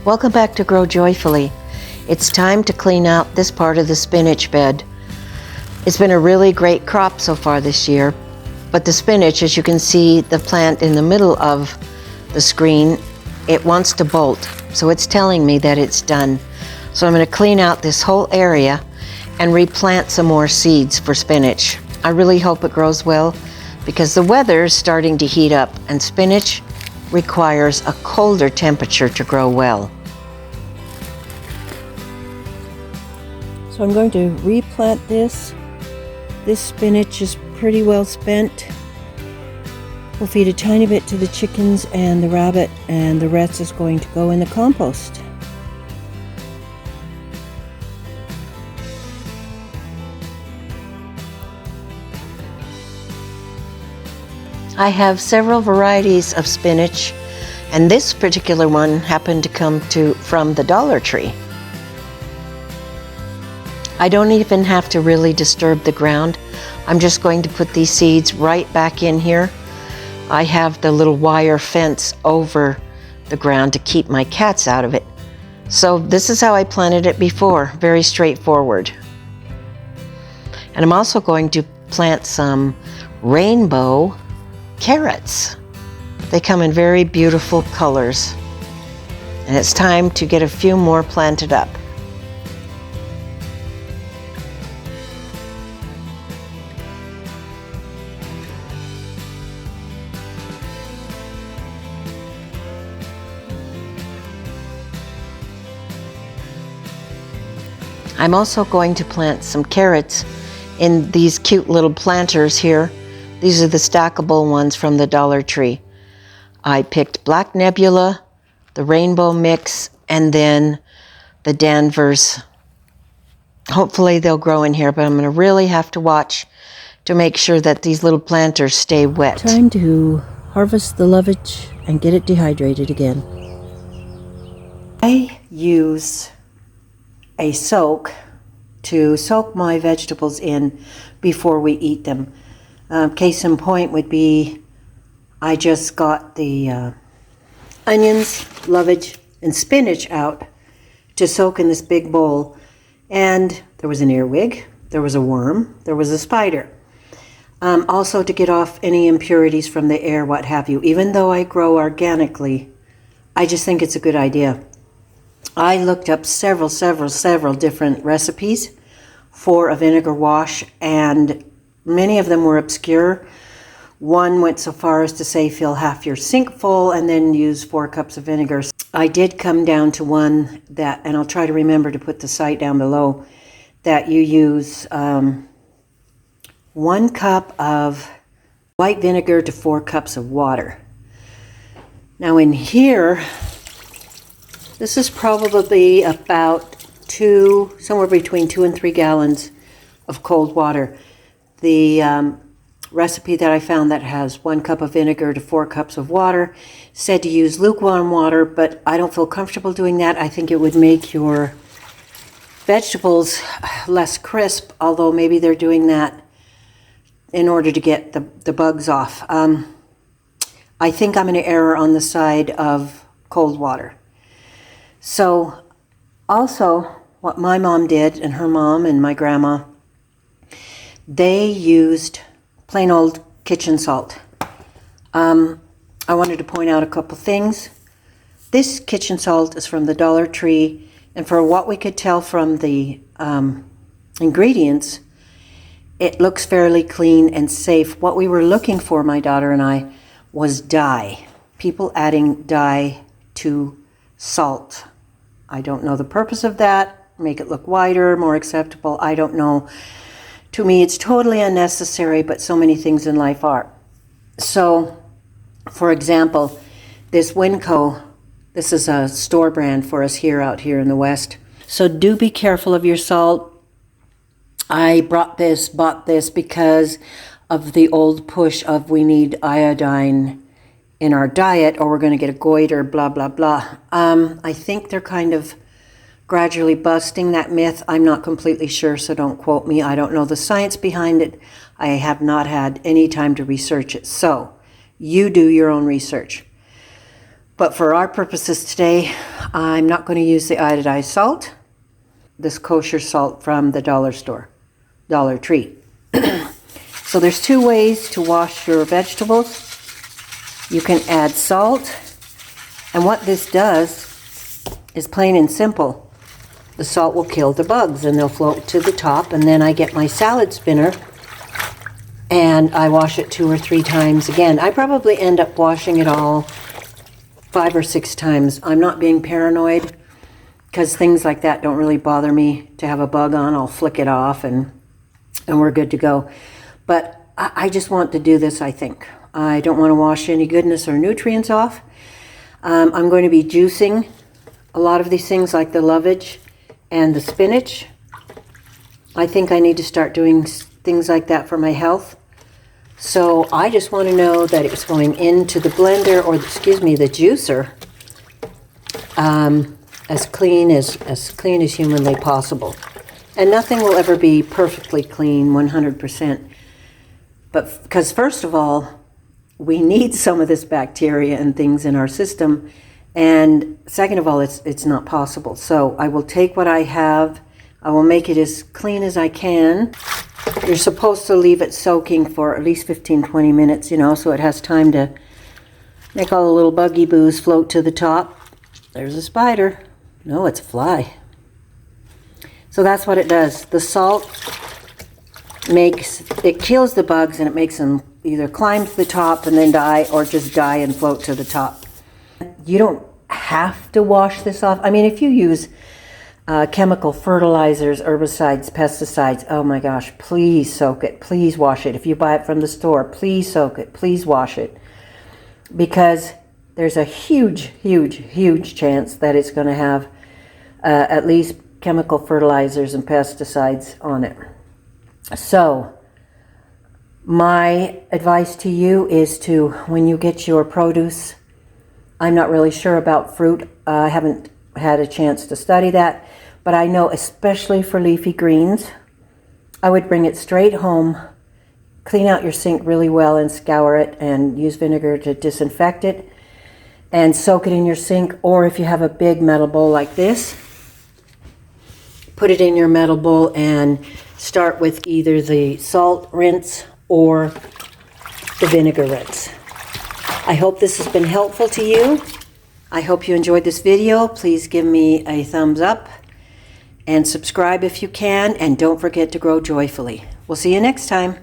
Welcome back to Grow Joyfully. It's time to clean out this part of the spinach bed. It's been a really great crop so far this year, but the spinach, as you can see the plant in the middle of the screen, it wants to bolt, so it's telling me that it's done. So I'm going to clean out this whole area and replant some more seeds for spinach. I really hope it grows well because the weather is starting to heat up and spinach requires a colder temperature to grow well. So I'm going to replant this. This spinach is pretty well spent. We'll feed a tiny bit to the chickens and the rabbit, and the rest is going to go in the compost. I have several varieties of spinach, and this particular one happened to come from the Dollar Tree. I don't even have to really disturb the ground. I'm just going to put these seeds right back in here. I have the little wire fence over the ground to keep my cats out of it. So this is how I planted it before, very straightforward. And I'm also going to plant some rainbow carrots. They come in very beautiful colors. And it's time to get a few more planted up. I'm also going to plant some carrots in these cute little planters here. These are the stackable ones from the Dollar Tree. I picked Black Nebula, the Rainbow Mix, and then the Danvers. Hopefully they'll grow in here, but I'm going to really have to watch to make sure that these little planters stay wet. Time to harvest the lovage and get it dehydrated again. I use a soak to soak my vegetables in before we eat them. Case in point would be, I just got the onions, lovage, and spinach out to soak in this big bowl. And there was an earwig, there was a worm, there was a spider. Also to get off any impurities from the air, what have you. Even though I grow organically, I just think it's a good idea. I looked up several different recipes for a vinegar wash, and many of them were obscure. One went so far as to say fill half your sink full and then use 4 cups of vinegar. I did come down to one that, and I'll try to remember to put the site down below, that you use 1 cup of white vinegar to 4 cups of water. Now in here, this is probably about somewhere between 2 and 3 gallons of cold water. The recipe that I found that has 1 cup of vinegar to 4 cups of water said to use lukewarm water, but I don't feel comfortable doing that. I think it would make your vegetables less crisp, although maybe they're doing that in order to get the bugs off. I think I'm going to err on the side of cold water. So also what my mom did, and her mom and my grandma, they used plain old kitchen salt. I wanted to point out a couple things. This kitchen salt is from the Dollar Tree, and for what we could tell from the ingredients, it looks fairly clean and safe. What we were looking for, my daughter and I, was dye. People adding dye to salt. I don't know the purpose of that. Make it look whiter, more acceptable. I don't know. To me, it's totally unnecessary, but so many things in life are. So, for example, this Winco, this is a store brand for us out here in the West. So do be careful of your salt. I bought this because of the old push of we need iodine in our diet or we're going to get a goiter, blah, blah, blah. I think they're kind of gradually busting that myth. I'm not completely sure, so don't quote me. I don't know the science behind it. I have not had any time to research it. So you do your own research. But for our purposes today, I'm not going to use the iodized salt, this kosher salt from the dollar store, Dollar Tree. So there's two ways to wash your vegetables. You can add salt, and what this does is plain and simple. The salt will kill the bugs and they'll float to the top, and then I get my salad spinner and I wash it 2 or 3 times again. I probably end up washing it all 5 or 6 times. I'm not being paranoid because things like that don't really bother me to have a bug on. I'll flick it off and we're good to go. But I just want to do this, I think. I don't want to wash any goodness or nutrients off. I'm going to be juicing a lot of these things like the lovage and the spinach. I think I need to start doing things like that for my health. So I just want to know that it's going into the blender, or excuse me, the juicer, as clean as humanly possible. And nothing will ever be perfectly clean, 100%. But because first of all, we need some of this bacteria and things in our system, and second of all, it's not possible. So I will take what I have, I will make it as clean as I can. You're supposed to leave it soaking for at least 15-20 minutes, you know, so it has time to make all the little buggy boos float to the top. There's a spider. No, it's a fly. So that's what it does. The salt kills the bugs, and it makes them either climb to the top and then die, or just die and float to the top. You don't have to wash this off. I mean, if you use chemical fertilizers, herbicides, pesticides, oh my gosh, please soak it. Please wash it. If you buy it from the store, please soak it. Please wash it. Because there's a huge, huge, huge chance that it's going to have at least chemical fertilizers and pesticides on it. So my advice to you is to, when you get your produce, I'm not really sure about fruit. I haven't had a chance to study that, but I know especially for leafy greens, I would bring it straight home, clean out your sink really well and scour it, and use vinegar to disinfect it, and soak it in your sink. Or if you have a big metal bowl like this, put it in your metal bowl and start with either the salt rinse or the vinegar rinse. I hope this has been helpful to you. I hope you enjoyed this video. Please give me a thumbs up and subscribe if you can, and don't forget to grow joyfully. We'll see you next time.